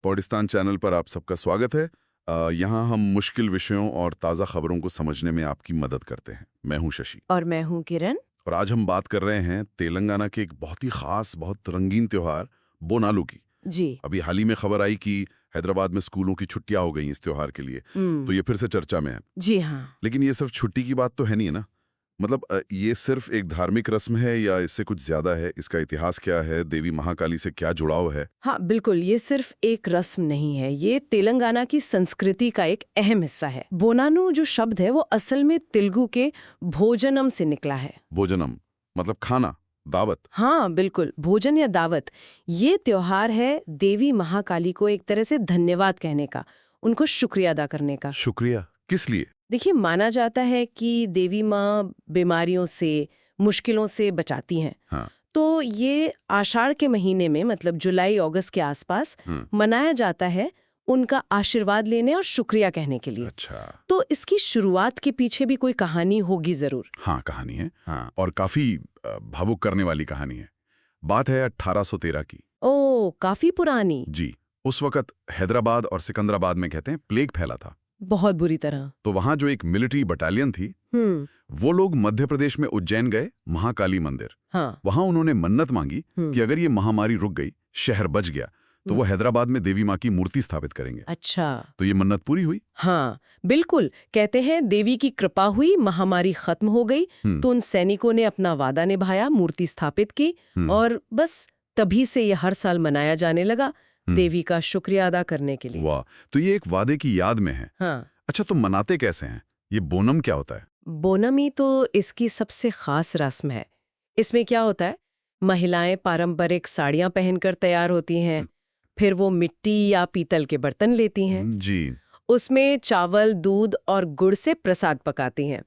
पौडिस्तान channel पर आप सबका स्वागत है। यहाँ हम मुश्किल विषयों और ताज़ा खबरों को समझने में आपकी मदद करते हैं। मैं हूँ शशि और मैं हूँ किरण। और आज हम बात कर रहे हैं तेलंगाना के एक बहुत ही खास, बहुत रंगीन त्योहार बोनालू की। जी। अभी हाल ही में खबर आई कि हैदराबाद में स्कूलों की छुट्टियां हो गई इस त्योहार के लिए, तो ये फिर से चर्चा में है। जी हाँ। लेकिन ये सिर्फ छुट्टी की बात तो है नहीं है ना। मतलब ये सिर्फ एक धार्मिक रस्म है या इससे कुछ ज्यादा है? इसका इतिहास क्या है? देवी महाकाली से क्या जुड़ाव है? हाँ बिल्कुल, ये सिर्फ एक रस्म नहीं है, ये तेलंगाना की संस्कृति का एक अहम हिस्सा है। बोनानु जो शब्द है वो असल में तेलुगु के भोजनम से निकला है। भोजनम मतलब खाना, दावत। हाँ बिल्कुल, भोजन या दावत। ये त्योहार है देवी महाकाली को एक तरह से धन्यवाद कहने का, उनको शुक्रिया अदा करने का। शुक्रिया किस लिए? देखिए, माना जाता है कि देवी माँ बीमारियों से, मुश्किलों से बचाती हैं। हाँ। तो ये आषाढ़ के महीने में, मतलब जुलाई अगस्त के आसपास मनाया जाता है उनका आशीर्वाद लेने और शुक्रिया कहने के लिए। अच्छा। तो इसकी शुरुआत के पीछे भी कोई कहानी होगी जरूर। हाँ, कहानी है। हाँ, और काफी भावुक करने वाली कहानी है। बात है 1813 की। ओ, काफी पुरानी। जी। उस वक्त हैदराबाद और सिकंदराबाद में कहते हैं प्लेग फैला था। बहुत बुरी तरह। तो वहां जो एक मिलिट्री बटालियन थी, वो लोग मध्य प्रदेश में उज्जैन गए, महाकाली मंदिर। हाँ। वहां उन्होंने मन्नत मांगी कि अगर ये महामारी रुक गई, शहर बच गया, तो वो हैदराबाद में देवी माँ की मूर्ति स्थापित करेंगे। अच्छा। तो ये मन्नत पूरी हुई। हाँ बिल्कुल, कहते हैं देवी की कृपा हुई, महामारी खत्म हो गई। तो उन सैनिकों ने अपना वादा निभाया, मूर्ति स्थापित की, और बस तभी से ये हर साल मनाया जाने लगा, देवी का शुक्रिया अदा करने के लिए। वाह, तो ये एक वादे की याद में है। हाँ। अच्छा, तो मनाते कैसे हैं? ये बोनम क्या होता है? बोनमी तो इसकी सबसे खास रस्म है। इसमें क्या होता है, महिलाएं पारंपरिक साड़ियां पहनकर तैयार होती हैं, फिर वो मिट्टी या पीतल के बर्तन लेती हैं। जी। उसमें चावल, दूध और गुड़ से प्रसाद पकाती हैं।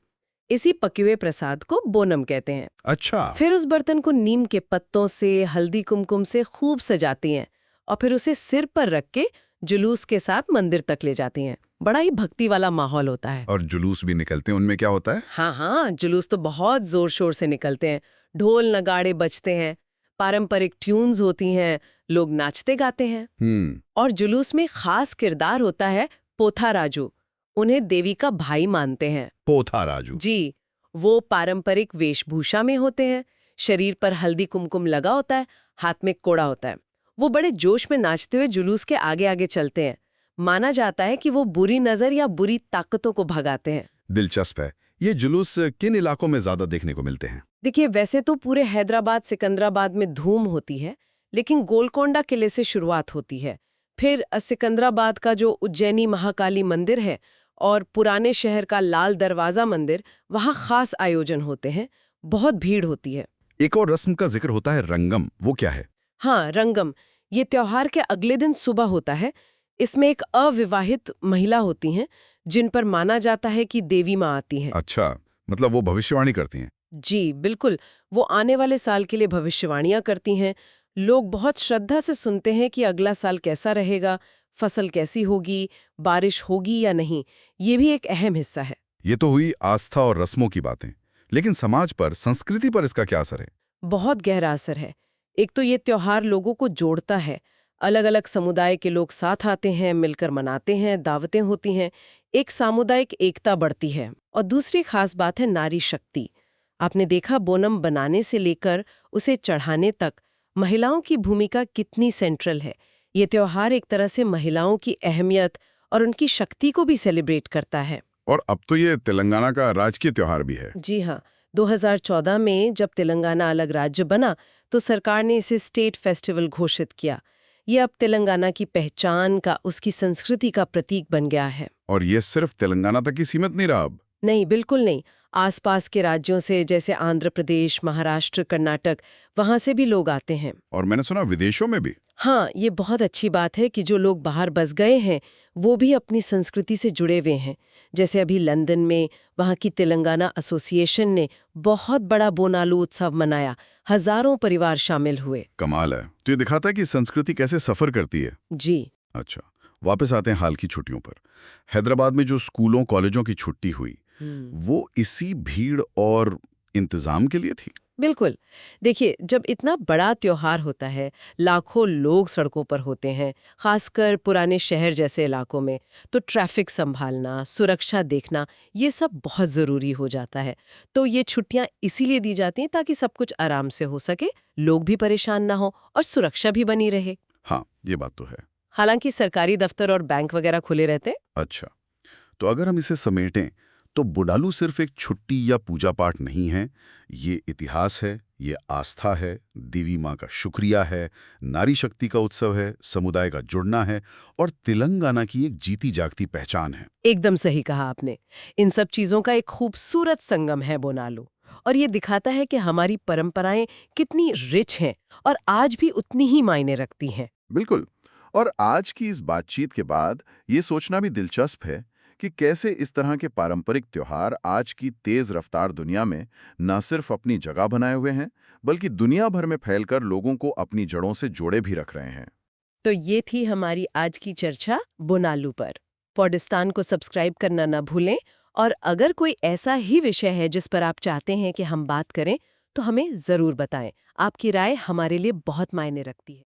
इसी पके हुए प्रसाद को बोनम कहते हैं। अच्छा। फिर उस बर्तन को नीम के पत्तों से, हल्दी कुमकुम से खूब सजाती हैं और फिर उसे सिर पर रख के जुलूस के साथ मंदिर तक ले जाती हैं। बड़ा ही भक्ति वाला माहौल होता है। और जुलूस भी निकलते हैं, उनमें क्या होता है? हाँ हाँ, जुलूस तो बहुत जोर शोर से निकलते हैं। ढोल नगाड़े बजते हैं, पारंपरिक ट्यून्स होती हैं, लोग नाचते गाते हैं। और जुलूस में खास किरदार होता है पोथा राजू। उन्हें देवी का भाई मानते हैं। पोथा राजू? जी। वो पारंपरिक वेशभूषा में होते हैं, शरीर पर हल्दी कुमकुम लगा होता है, हाथ में कोड़ा होता है। वो बड़े जोश में नाचते हुए जुलूस के आगे आगे चलते हैं। माना जाता है कि वो बुरी नजर या बुरी ताकतों को भगाते हैं। दिलचस्प है। ये जुलूस किन इलाकों में ज्यादा देखने को मिलते हैं? देखिए, वैसे तो पूरे हैदराबाद सिकंदराबाद में धूम होती है, लेकिन गोलकोंडा किले से शुरुआत होती है। फिर सिकंदराबाद का जो उज्जैनी महाकाली मंदिर है और पुराने शहर का लाल दरवाजा मंदिर, वहाँ खास आयोजन होते हैं, बहुत भीड़ होती है। एक और रस्म का जिक्र होता है, रंगम। वो क्या है? हाँ, रंगम। ये त्योहार के अगले दिन सुबह होता है। इसमें एक अविवाहित महिला होती हैं जिन पर माना जाता है कि देवी माँ आती हैं। अच्छा, मतलब वो भविष्यवाणी करती हैं? जी बिल्कुल, वो आने वाले साल के लिए भविष्यवाणियां करती हैं। लोग बहुत श्रद्धा से सुनते हैं कि अगला साल कैसा रहेगा, फसल कैसी होगी, बारिश होगी या नहीं। ये भी एक अहम हिस्सा है। ये तो हुई आस्था और रस्मों की बातें, लेकिन समाज पर, संस्कृति पर इसका क्या असर है? बहुत गहरा असर है। एक तो ये त्योहार लोगों को जोड़ता है। अलग अलग समुदाय के लोग साथ आते हैं, मिलकर मनाते हैं, दावतें होती हैं, एक सामुदायिक एकता बढ़ती है। और दूसरी खास बात है नारी शक्ति। आपने देखा, बोनम बनाने से लेकर उसे चढ़ाने तक महिलाओं की भूमिका कितनी सेंट्रल है। ये त्योहार एक तरह से महिलाओं की अहमियत और उनकी शक्ति को भी सेलिब्रेट करता है। और अब तो ये तेलंगाना का राजकीय त्योहार भी है। जी हाँ, 2014 में जब तेलंगाना अलग राज्य बना तो सरकार ने इसे स्टेट फेस्टिवल घोषित किया। ये अब तेलंगाना की पहचान का, उसकी संस्कृति का प्रतीक बन गया है। और ये सिर्फ तेलंगाना तक ही सीमित नहीं रहा अब? नहीं, बिल्कुल नहीं। आसपास के राज्यों से, जैसे आंध्र प्रदेश, महाराष्ट्र, कर्नाटक, वहां से भी लोग आते हैं। और मैंने सुना विदेशों में भी। हाँ, ये बहुत अच्छी बात है कि जो लोग बाहर बस गए हैं वो भी अपनी संस्कृति से जुड़े हुए हैं। जैसे अभी लंदन में वहाँ की तेलंगाना एसोसिएशन ने बहुत बड़ा बोनालू उत्सव मनाया, हजारों परिवार शामिल हुए। कमाल है। तो ये दिखाता है कि संस्कृति कैसे सफर करती है। जी। अच्छा, वापस आते हैं हाल की छुट्टियों पर। हैदराबाद में जो स्कूलों कॉलेजों की छुट्टी हुई, वो इसी भीड़ और इंतजाम के लिए थी? बिल्कुल। देखिए, जब इतना बड़ा त्योहार होता है, लाखों लोग सड़कों पर होते हैं, खासकर पुराने शहर जैसे इलाकों में, तो ट्रैफिक संभालना, सुरक्षा देखना, ये सब बहुत ज़रूरी हो जाता है। तो ये छुट्टियां इसीलिए दी जाती हैं ताकि सब कुछ आराम से हो सके, लोग भी परेशान ना हो और सुरक्षा भी बनी रहे। हाँ, ये बात तो है। हालांकि सरकारी दफ्तर और बैंक वगैरह खुले रहते हैं। अच्छा, तो अगर हम इसे समेटें, तो बुडालू सिर्फ एक छुट्टी या पूजा पाठ नहीं है, ये इतिहास है, ये आस्था है, देवी माँ का शुक्रिया है, नारी शक्ति का उत्सव है, समुदाय का जुड़ना है और तेलंगाना की एक जीती जागती पहचान है। एकदम सही कहा आपने। इन सब चीजों का एक खूबसूरत संगम है बोनालू। और ये दिखाता है कि हमारी परंपराएं कितनी रिच हैं और आज भी उतनी ही मायने रखती हैं। बिल्कुल। और आज की इस बातचीत के बाद ये सोचना भी दिलचस्प है कि कैसे इस तरह के पारंपरिक त्योहार आज की तेज रफ्तार दुनिया में न सिर्फ अपनी जगह बनाए हुए हैं, बल्कि दुनिया भर में फैलकर लोगों को अपनी जड़ों से जोड़े भी रख रहे हैं। तो ये थी हमारी आज की चर्चा बोनालू पर। पॉडस्तान को सब्सक्राइब करना ना भूलें और अगर कोई ऐसा ही विषय है जिस पर आप चाहते हैं कि हम बात करें, तो हमें ज़रूर बताएं। आपकी राय हमारे लिए बहुत मायने रखती है।